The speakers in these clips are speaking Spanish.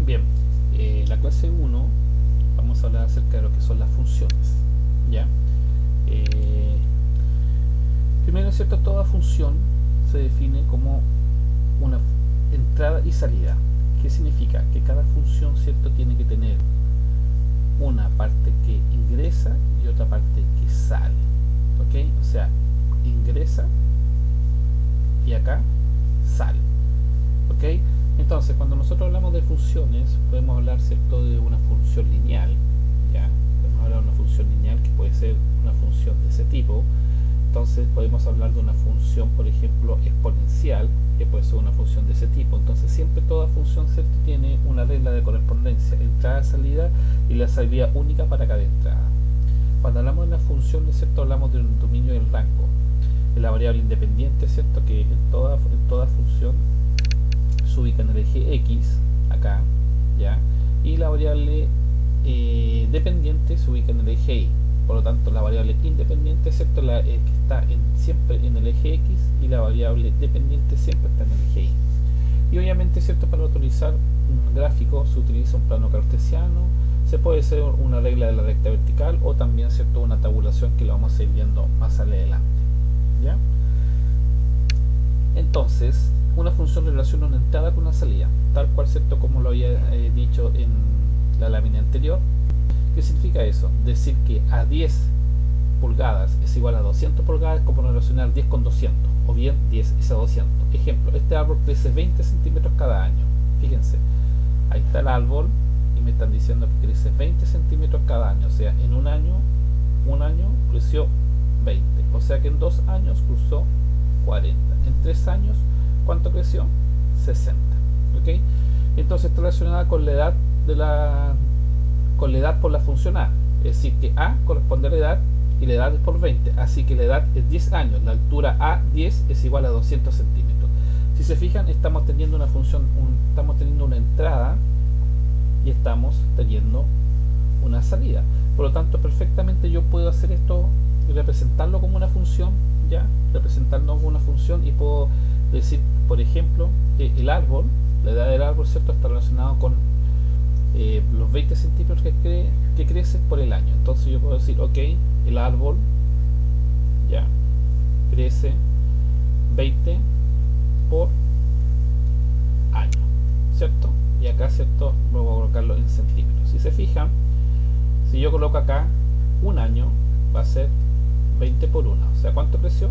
Bien, la clase 1 vamos a hablar acerca de lo que son las funciones. ¿Ya? Primero, ¿cierto? Toda función se define como una entrada y salida. ¿Qué significa? Que cada función, ¿cierto?, tiene que tener una parte que ingresa y otra parte que sale. ¿Ok? O sea, ingresa y acá sale. ¿Ok? Entonces, cuando nosotros hablamos de funciones, podemos hablar, ¿cierto?, de una función lineal. ¿Ya? Podemos hablar de una función lineal que puede ser una función de ese tipo. Entonces podemos hablar de una función, por ejemplo, exponencial, que puede ser una función de ese tipo. Entonces siempre toda función, ¿cierto?, tiene una regla de correspondencia, entrada-salida, y la salida única para cada entrada. Cuando hablamos de una función, ¿cierto?, hablamos de un dominio del rango. De la variable independiente, ¿cierto?, que en toda función se ubica en el eje X, acá, ¿ya? Y la variable dependiente se ubica en el eje Y. Por lo tanto, la variable independiente, ¿cierto?, que está siempre en el eje X, y la variable dependiente siempre está en el eje Y. Y obviamente, ¿cierto?, para utilizar un gráfico se utiliza un plano cartesiano, se puede hacer una regla de la recta vertical, o también, ¿cierto?, una tabulación que lo vamos a ir viendo más adelante. ¿Ya? Entonces, una función relaciona una entrada con una salida, tal cual, ¿cierto?, como lo había dicho en la lámina anterior. ¿Qué significa eso? Decir que a 10 pulgadas es igual a 200 pulgadas, como relacionar 10 con 200, o bien 10 es a 200. Ejemplo, este árbol crece 20 centímetros cada año. Fíjense, ahí está el árbol y me están diciendo que crece 20 centímetros cada año. O sea, en un año creció 20. O sea que en 2 años creció 40. En 3 años, ¿cuánto creció? 60. ¿Ok? Entonces está relacionada con la edad con la edad por la función A, es decir, que A corresponde a la edad y la edad es por 20, así que la edad es 10 años, la altura A 10 es igual a 200 centímetros. Si se fijan, estamos teniendo una función, estamos teniendo una entrada y estamos teniendo una salida. Por lo tanto, perfectamente yo puedo hacer esto y representarlo como una función, ya, representarlo como una función, y puedo decir, por ejemplo, que el árbol, la edad del árbol, ¿cierto?, está relacionado con los 20 centímetros que crece por el año. Entonces yo puedo decir, ok, el árbol ya crece 20 por año, ¿cierto? Y acá, ¿cierto?, voy a colocarlo en centímetros. Si se fijan, si yo coloco acá un año, va a ser 20 por 1. O sea, ¿cuánto creció?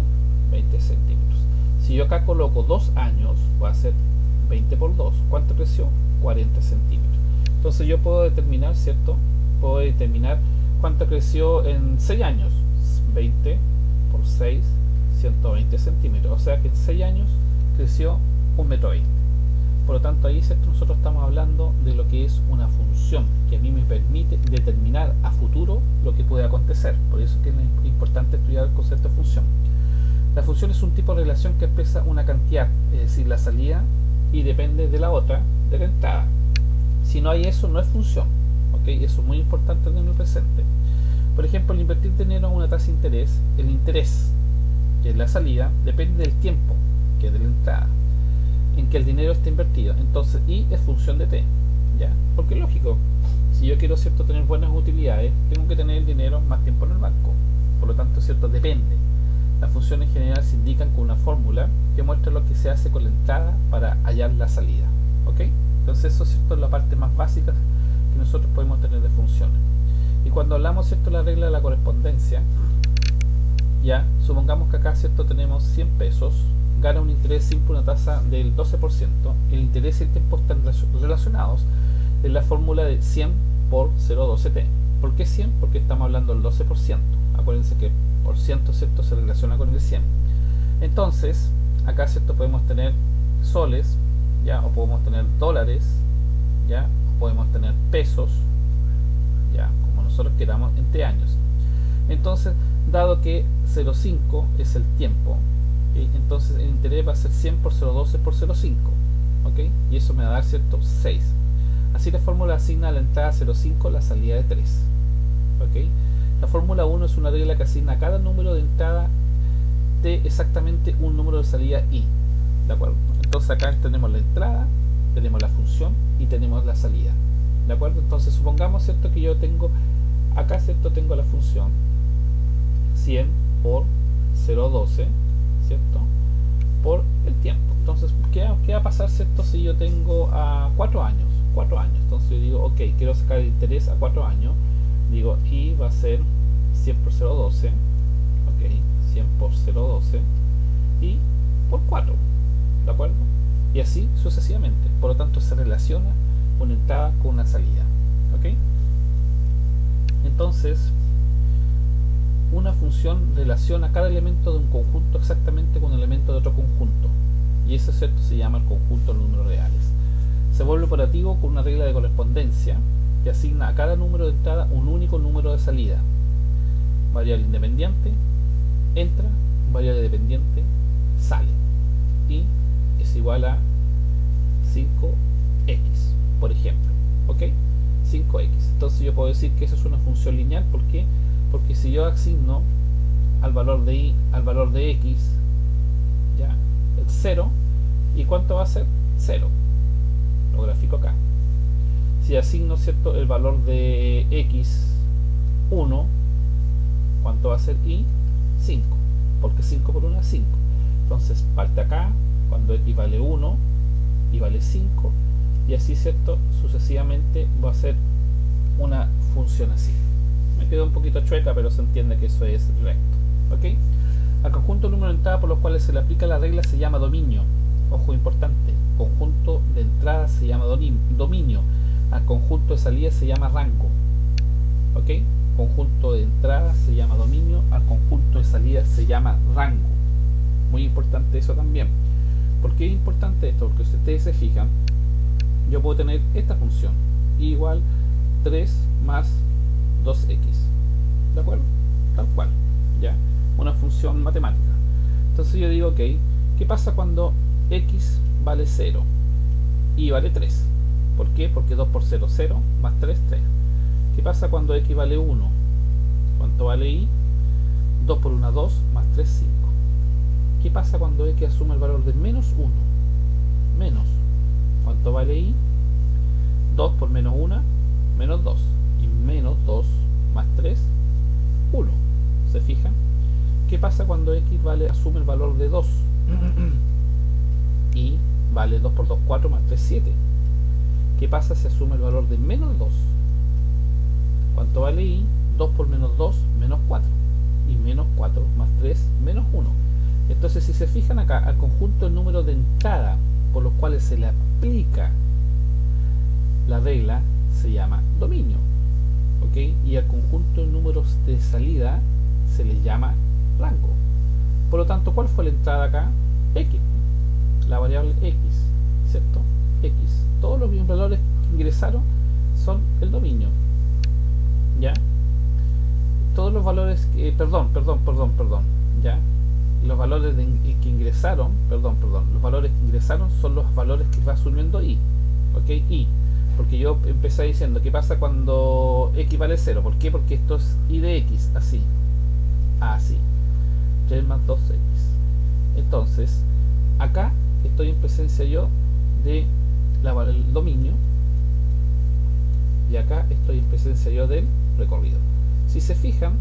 20 centímetros. Si yo acá coloco 2 años, va a ser 20 por 2. ¿Cuánto creció? 40 centímetros. Entonces yo puedo determinar, ¿cierto? Puedo determinar cuánto creció en 6 años. 20 por 6, 120 centímetros. O sea que en 6 años creció 1,20 m. Por lo tanto, ahí, ¿cierto?, nosotros estamos hablando de lo que es una función, que a mí me permite determinar a futuro lo que puede acontecer. Por eso es que es importante estudiar el concepto de función. La función es un tipo de relación que expresa una cantidad, es decir, la salida, y depende de la otra, de la entrada. Si no hay eso, no es función. ¿Ok? Eso es muy importante tenerlo presente. Por ejemplo, al invertir dinero a una tasa de interés, el interés, que es la salida, depende del tiempo, que es de la entrada, en que el dinero está invertido. Entonces, y es función de t. ¿Ya? Porque es lógico, si yo quiero, ¿cierto?, tener buenas utilidades, tengo que tener el dinero más tiempo en el banco. Por lo tanto, ¿cierto?, depende. Las funciones en general se indican con una fórmula que muestra lo que se hace con la entrada para hallar la salida. ¿Ok? Entonces eso, ¿cierto?, es la parte más básica que nosotros podemos tener de funciones. Y cuando hablamos, ¿cierto?, de la regla de la correspondencia, ya, supongamos que acá, ¿cierto?, tenemos 100 pesos, gana un interés simple, una tasa del 12%, el interés y el tiempo están relacionados en la fórmula de 100 por 0,12t. ¿Por qué 100? Porque estamos hablando del 12%. Acuérdense que por ciento, ¿cierto?, se relaciona con el 100. Entonces, acá, ¿cierto?, podemos tener soles, ya, o podemos tener dólares, ya, o podemos tener pesos, ya, como nosotros queramos, entre años. Entonces, dado que 0,5 es el tiempo, ¿okay?, entonces el interés va a ser 100 por 0,12 por 0,5, ¿ok? Y eso me va a dar, ¿cierto?, 6. Así la fórmula asigna a la entrada 0,5 la salida de 3, ¿ok? La fórmula 1 es una regla que asigna a cada número de entrada t exactamente un número de salida i, ¿de acuerdo? Entonces acá tenemos la entrada, tenemos la función y tenemos la salida, ¿de acuerdo? Entonces supongamos, ¿cierto?, que yo tengo acá, ¿cierto?, tengo la función 100 por 0,12, ¿cierto?, por el tiempo. Entonces, ¿qué va a pasar, ¿cierto?, si yo tengo a 4 años? Entonces yo digo, ok, quiero sacar el interés a 4 años. Digo, y va a ser 100 por 0,12, ok, 100 por 0,12 y por 4, ¿de acuerdo? Y así sucesivamente. Por lo tanto, se relaciona una entrada con una salida, ok. Entonces, una función relaciona cada elemento de un conjunto exactamente con un elemento de otro conjunto, y eso, ¿cierto?, se llama el conjunto de números reales. Se vuelve operativo con una regla de correspondencia que asigna a cada número de entrada un único número de salida. Variable independiente entra, variable dependiente sale, y es igual a 5x, por ejemplo, ok, 5x. Entonces yo puedo decir que eso es una función lineal. ¿Por qué? Porque si yo asigno al valor de y al valor de x, ya, el 0, ¿y cuánto va a ser? 0. Lo grafico acá. Si asigno, ¿cierto?, el valor de x 1, ¿cuánto va a ser y? 5, porque 5 por 1 es 5. Entonces parte acá cuando x vale 1 y vale 5, y así, ¿cierto?, sucesivamente va a ser una función así. Me quedó un poquito chueca, pero se entiende que eso es recto, ¿ok? Al conjunto de número de entrada por los cuales se le aplica la regla se llama dominio. Ojo importante, conjunto de entrada se llama dominio, al conjunto de salida se llama rango, ¿ok? Conjunto de entrada se llama dominio, al conjunto de salida se llama rango. Muy importante eso también. ¿Por qué es importante esto? Porque si ustedes se fijan, yo puedo tener esta función, y igual 3 más 2x, ¿de acuerdo? Tal cual, ya, una función matemática. Entonces yo digo, ok, ¿qué pasa cuando x vale 0 y vale 3? ¿Por qué? Porque 2 por 0, 0, más 3, 3. ¿Qué pasa cuando x vale 1? ¿Cuánto vale y? 2 por 1, 2, más 3, 5. ¿Qué pasa cuando x asume el valor de menos 1? Menos, ¿cuánto vale y? 2 por menos 1, menos 2. Y menos 2 más 3, 1. ¿Se fijan? ¿Qué pasa cuando x asume el valor de 2? Y vale 2 por 2, 4, más 3, 7. ¿Qué pasa si asume el valor de menos 2? ¿Cuánto vale y? 2 por menos 2, menos 4. Y menos 4 más 3, menos 1. Entonces, si se fijan acá, al conjunto de números de entrada por los cuales se le aplica la regla se llama dominio, ¿ok? Y al conjunto de números de salida se le llama rango. Por lo tanto, ¿cuál fue la entrada acá? X, la variable x, ¿cierto? X. Todos los valores que ingresaron son el dominio, ¿ya? Todos los valores que, perdón, ¿ya? Los valores que ingresaron, los valores que ingresaron son los valores que va asumiendo y, ¿ok? Y, porque yo empecé diciendo, ¿qué pasa cuando x vale 0? ¿Por qué? Porque esto es y de x, así, así, 3 más 2x. Entonces, acá estoy en presencia yo de el dominio, y acá estoy en presencia yo del recorrido. Si se fijan,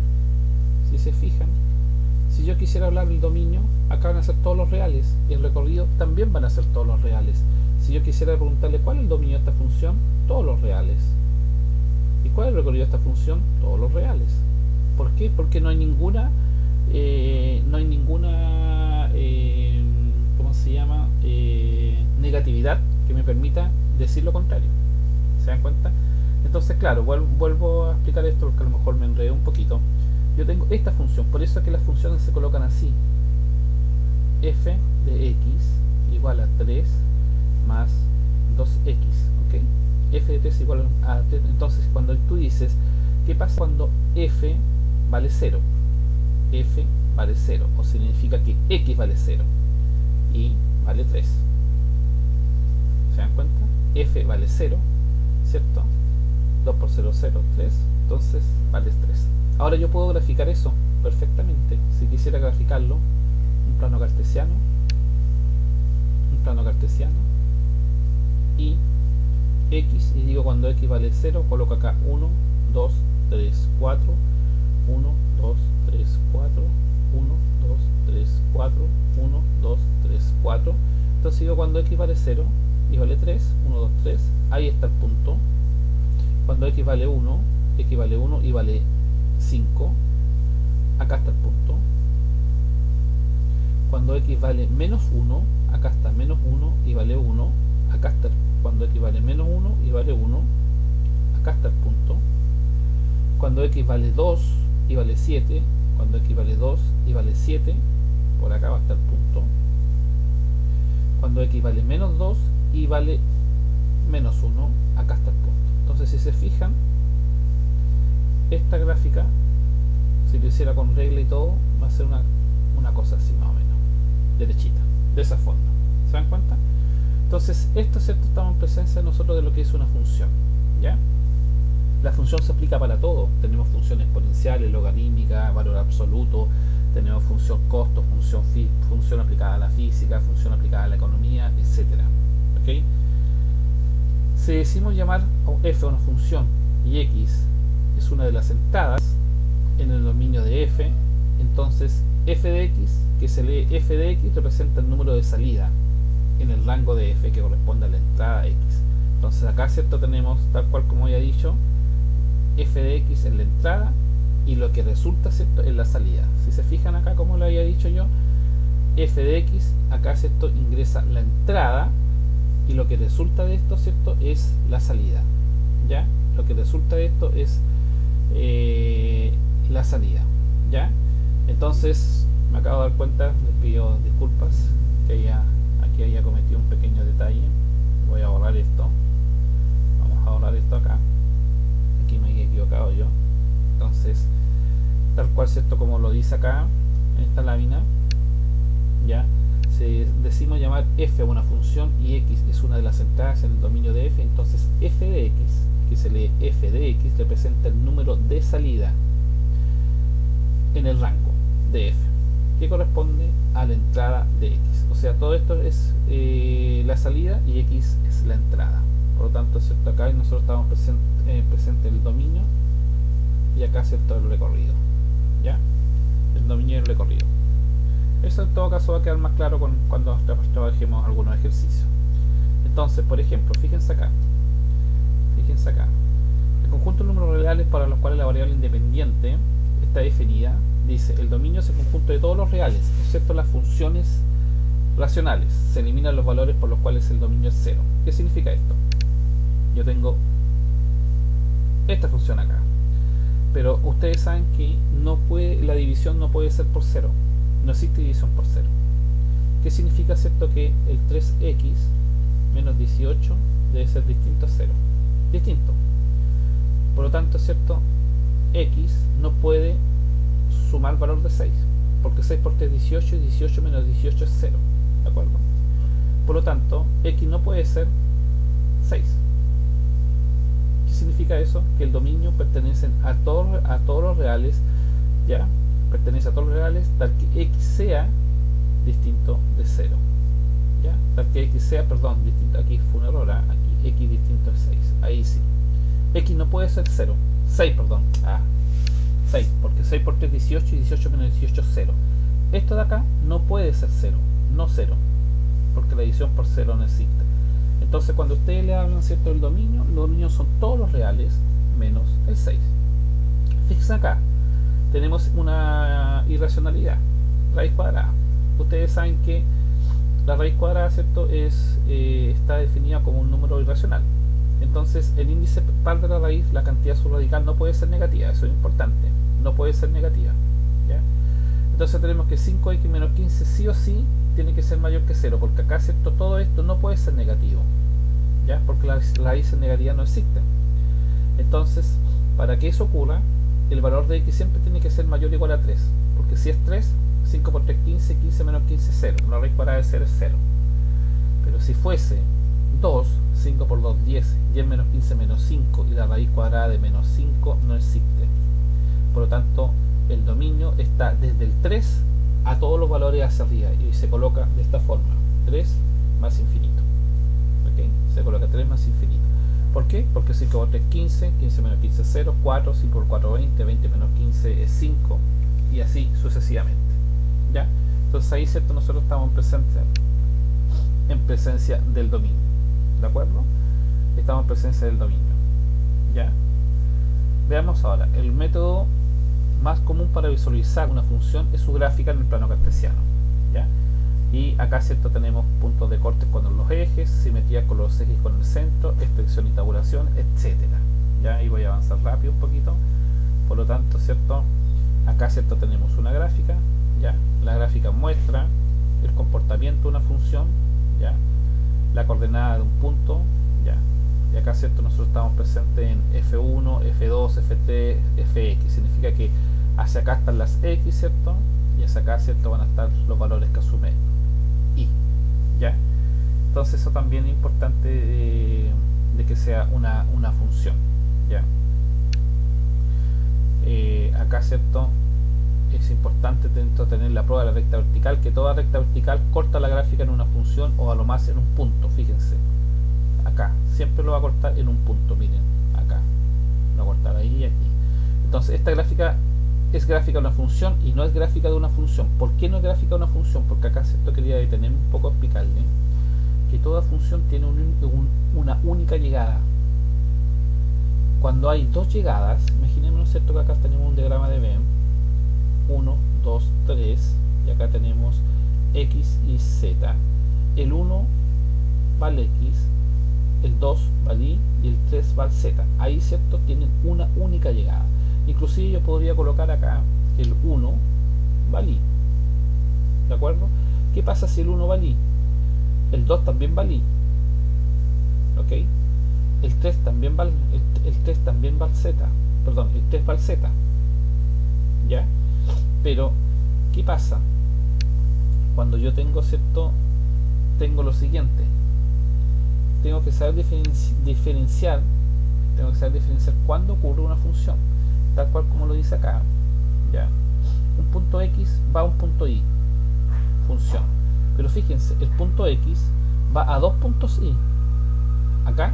si yo quisiera hablar del dominio, acá van a ser todos los reales, y el recorrido también van a ser todos los reales. Si yo quisiera preguntarle cuál es el dominio de esta función, todos los reales. ¿Y cuál es el recorrido de esta función? Todos los reales. ¿Por qué? Porque no hay ninguna ¿cómo se llama? Negatividad que me permita decir lo contrario. ¿Se dan cuenta? Entonces, claro, vuelvo a explicar esto porque a lo mejor me enredé un poquito. Yo tengo esta función, por eso es que las funciones se colocan así: f de x igual a 3 más 2x, ¿ok? F de 3 igual a 3. Entonces, cuando tú dices, ¿qué pasa cuando f vale 0? F vale 0, o significa que x vale 0 y vale 3. ¿Se dan cuenta? F vale 0, ¿cierto? 2 por 0, 0, 3, entonces vale 3. Ahora yo puedo graficar eso perfectamente. Si quisiera graficarlo, un plano cartesiano, y x y digo cuando x vale 0, coloco acá 1, 2, 3, 4, 1, 2, 3, 4, 1, 2, 3, 4, 1, 2, 3, 4. Entonces digo cuando x vale 0 y vale 3, 1, 2, 3, ahí está el punto. Cuando x vale 1 y vale 5, acá está el punto. Cuando x vale menos 1, acá está menos 1 y vale 1, acá está. Cuando x vale menos 1 y vale 1, acá está el punto. Cuando x vale 2 y vale 7, cuando x vale 2 y vale 7, por acá va a estar el punto. Cuando x vale menos 2 y vale menos 1, acá está el punto. Entonces si se fijan, esta gráfica, si lo hiciera con regla y todo, va a ser una cosa así más o menos, derechita, de esa forma. ¿Se dan cuenta? Entonces esto, ¿cierto? Estamos en presencia de nosotros de lo que es una función, ¿ya? La función se aplica para todo. Tenemos función exponencial, logarítmica, valor absoluto, tenemos función costo, función aplicada a la física, función aplicada a la economía, etcétera. ¿Ok? Si decimos llamar a f una función y x es una de las entradas en el dominio de f, entonces f de x, que se lee f de x, representa el número de salida en el rango de f que corresponde a la entrada x. Entonces acá, ¿cierto? Tenemos, tal cual como ya he dicho, f de x en la entrada y lo que resulta, ¿cierto?, en la salida. Si se fijan acá, como lo había dicho yo, f de x, acá, ¿cierto?, ingresa la entrada y lo que resulta de esto, ¿cierto?, es la salida. ¿Ya? Lo que resulta de esto es la salida. ¿Ya? Entonces, me acabo de dar cuenta, les pido disculpas que aquí haya cometido un pequeño detalle. Voy a borrar esto. Vamos a borrar esto acá. Aquí me he equivocado yo. Entonces, tal cual, ¿cierto?, como lo dice acá en esta lámina, ya, si decimos llamar f a una función y x es una de las entradas en el dominio de f, entonces f de x, que se lee f de x, representa el número de salida en el rango de f, que corresponde a la entrada de x. O sea, todo esto es la salida y x es la entrada. Por lo tanto, ¿cierto?, acá nosotros estamos presente el dominio y acá, ¿cierto?, el recorrido. ¿Ya? El dominio y el recorrido. Eso en todo caso va a quedar más claro cuando trabajemos algunos ejercicios. Entonces, por ejemplo, fíjense acá. El conjunto de números reales para los cuales la variable independiente está definida, dice, el dominio es el conjunto de todos los reales, excepto las funciones racionales. Se eliminan los valores por los cuales el dominio es 0. ¿Qué significa esto? Yo tengo esta función acá, pero ustedes saben que la división no puede ser por 0. No existe división por 0. ¿Qué significa, cierto?, que el 3x menos 18 debe ser distinto a 0. Distinto. Por lo tanto, cierto, x no puede sumar valor de 6, porque 6 por 3 es 18 y 18 menos 18 es 0. ¿De acuerdo? Por lo tanto, x no puede ser 6. ¿Qué significa eso? Que el dominio pertenece a todos los reales, ¿ya? Pertenece a todos los reales, tal que x sea distinto de 0. ¿Ya? Tal que x sea, perdón, distinto, aquí fue un error, aquí x distinto de 6. Ahí sí. X no puede ser 0. 6, perdón. 6, porque 6 por 3 es 18 y 18 menos 18 es 0. Esto de acá no puede ser 0, no 0, porque la división por 0 no existe. Entonces, cuando ustedes le hablan, ¿cierto?, del dominio, los dominios son todos los reales menos el 6. Fíjense acá, tenemos una irracionalidad, raíz cuadrada. Ustedes saben que la raíz cuadrada, ¿cierto?, está definida como un número irracional. Entonces, el índice par de la raíz, la cantidad subradical, no puede ser negativa. Eso es importante, no puede ser negativa. ¿Ya? Entonces tenemos que 5x menos 15 sí o sí tiene que ser mayor que 0, porque acá, ¿cierto?, todo esto no puede ser negativo, ¿ya? Porque la raíz negativa no existe. Entonces, para que eso ocurra, el valor de x siempre tiene que ser mayor o igual a 3, porque si es 3, 5 por 3 15, 15 menos 15 es 0, la raíz cuadrada de 0 es 0. Pero si fuese 2, 5 por 2 10, 10 menos 15 menos 5 y la raíz cuadrada de menos 5 no existe. Por lo tanto, el dominio está desde el 3 a todos los valores hacia arriba y se coloca de esta forma: 3 más infinito. ¿Okay? Se coloca 3 más infinito. ¿Por qué? Porque 5 por 3 es 15, 15 menos 15 es 0, 4, 5 por 4 20, 20 menos 15 es 5, y así sucesivamente. ¿Ya? Entonces ahí, ¿cierto? Nosotros estamos en presencia del dominio. ¿De acuerdo? Estamos en presencia del dominio. ¿Ya? Veamos ahora, el método más común para visualizar una función es su gráfica en el plano cartesiano. ¿Ya? Y acá, ¿cierto? Tenemos puntos de corte con los ejes, simetría con los ejes con el centro, extensión y tabulación, etcétera. Ya, y voy a avanzar rápido un poquito. Por lo tanto, ¿cierto? Acá, ¿cierto? Tenemos una gráfica. ¿Ya? La gráfica muestra el comportamiento de una función. ¿Ya? La coordenada de un punto. ¿Ya? Y acá, ¿cierto? Nosotros estamos presentes en F1, F2, F3, Fx. Significa que hacia acá están las X, ¿cierto? Y hacia acá, ¿cierto? Van a estar los valores que asume Y. ¿Ya? Entonces eso también es importante de que sea una función. ¿Ya? Acá, ¿cierto? Es importante dentro de tener la prueba de la recta vertical, que toda recta vertical corta la gráfica en una función o a lo más en un punto. Fíjense, acá siempre lo va a cortar en un punto. Miren, acá lo va a cortar ahí y aquí. Entonces esta gráfica es gráfica de una función y no es gráfica de una función. ¿Por qué no es gráfica de una función? Porque acá, ¿cierto? Quería detenerme un poco a explicarle que toda función tiene una única llegada. Cuando hay dos llegadas, imaginémonos, ¿cierto? Que acá tenemos un diagrama de Venn, 1, 2, 3, y acá tenemos X y Z. El 1 va al X, el 2 va al Y y el 3 va al Z. Ahí, ¿cierto? Tienen una única llegada. Inclusive yo podría colocar acá el 1 va al Y. ¿De acuerdo? ¿Qué pasa si el 1 va al Y? El 2 también va al Y. ¿Ok? El 3 también va al, el 3 también va al Z. Perdón, el 3 va al Z. ¿Ya? Pero, ¿qué pasa? Cuando yo tengo, ¿cierto? Tengo lo siguiente. Tengo que saber diferenciar. Tengo que saber diferenciar cuándo ocurre una función. Tal cual como lo dice acá. ¿Ya? Un punto X va a un punto Y. Función. Pero fíjense, el punto X va a dos puntos Y. Acá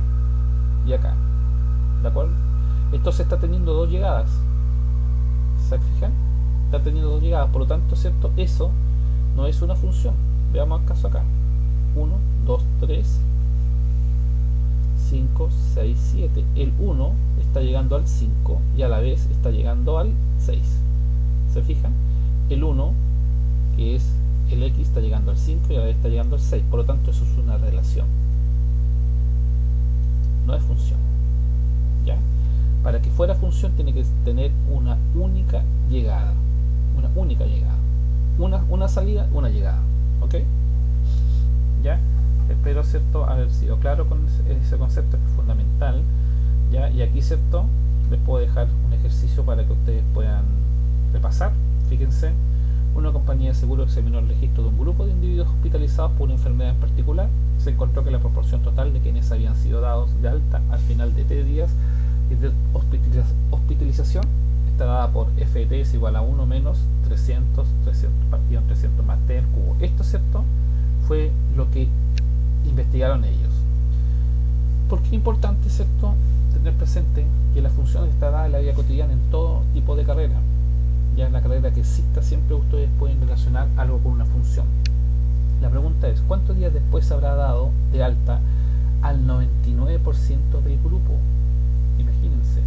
y acá. ¿De acuerdo? Entonces está teniendo dos llegadas. ¿Se fijan? Está teniendo dos llegadas. Por lo tanto, ¿cierto? Eso no es una función. Veamos el caso acá. 1, 2, 3, 5, 6, 7. El 1 está llegando al 5 y a la vez está llegando al 6. ¿Se fijan? El 1, que es el X, está llegando al 5 y a la vez está llegando al 6. Por lo tanto, eso es una relación. No es función. ¿Ya? Para que fuera función tiene que tener una única llegada. Una única llegada. Una salida, una llegada. ¿Ok? ¿Ya? Espero, ¿cierto?, haber sido claro con ese concepto que es fundamental. ¿Ya? Y aquí, ¿cierto?, les puedo dejar un ejercicio para que ustedes puedan repasar. Fíjense, una compañía de seguros examinó el registro de un grupo de individuos hospitalizados por una enfermedad en particular. Se encontró que la proporción total de quienes habían sido dados de alta al final de 3 días y de hospitalización está dada por FT es igual a 1 menos 300 partido en 300 más T al cubo. Esto, ¿cierto?, fue lo que investigaron ellos. ¿Por qué es importante, ¿cierto?, tener presente que la función está dada en la vida cotidiana en todo tipo de carrera? Ya en la carrera que exista, siempre ustedes pueden relacionar algo con una función. La pregunta es, ¿cuántos días después se habrá dado de alta al 99% del grupo? Imagínense,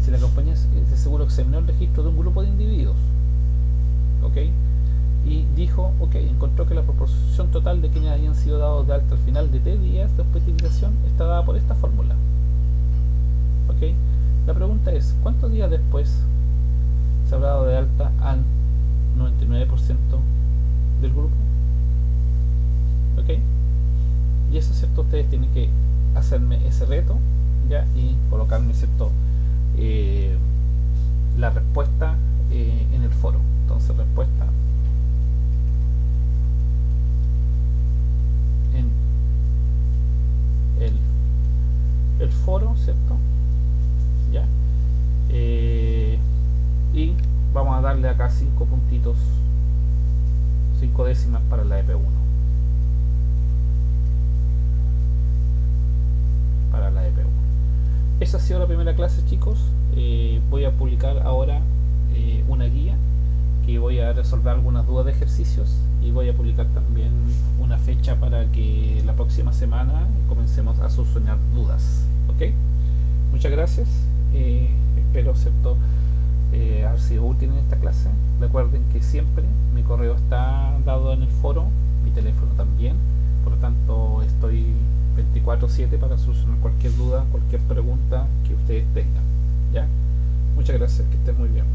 si la compañía de seguro examinó el registro de un grupo de individuos, ¿ok?, y dijo, ok, encontró que la proporción total de quienes habían sido dados de alta al final de 3 días de hospitalización está dada por esta fórmula. ¿Ok? La pregunta es, ¿cuántos días después se habrá dado de alta al 99% del grupo? ¿Ok? Y eso, ¿cierto? Ustedes tienen que hacerme ese reto, ¿ya? Y colocarme, ¿cierto?, la respuesta en el foro. Entonces, respuesta en el foro, ¿cierto? Ya. Y vamos a darle acá 5 puntitos, 5 décimas para la EP1. Para la EP1. Esa ha sido la primera clase, chicos. Voy a publicar ahora una guía que voy a resolver algunas dudas de ejercicios, y voy a publicar también una fecha para que la próxima semana comencemos a solucionar dudas. ¿Ok? Muchas gracias. Espero, ¿cierto?, haber sido útil en esta clase. Recuerden que siempre mi correo está dado en el foro, mi teléfono también. Por lo tanto, estoy 24/7 para solucionar cualquier duda, cualquier pregunta que ustedes tengan. ¿Ya? Muchas gracias, que estén muy bien.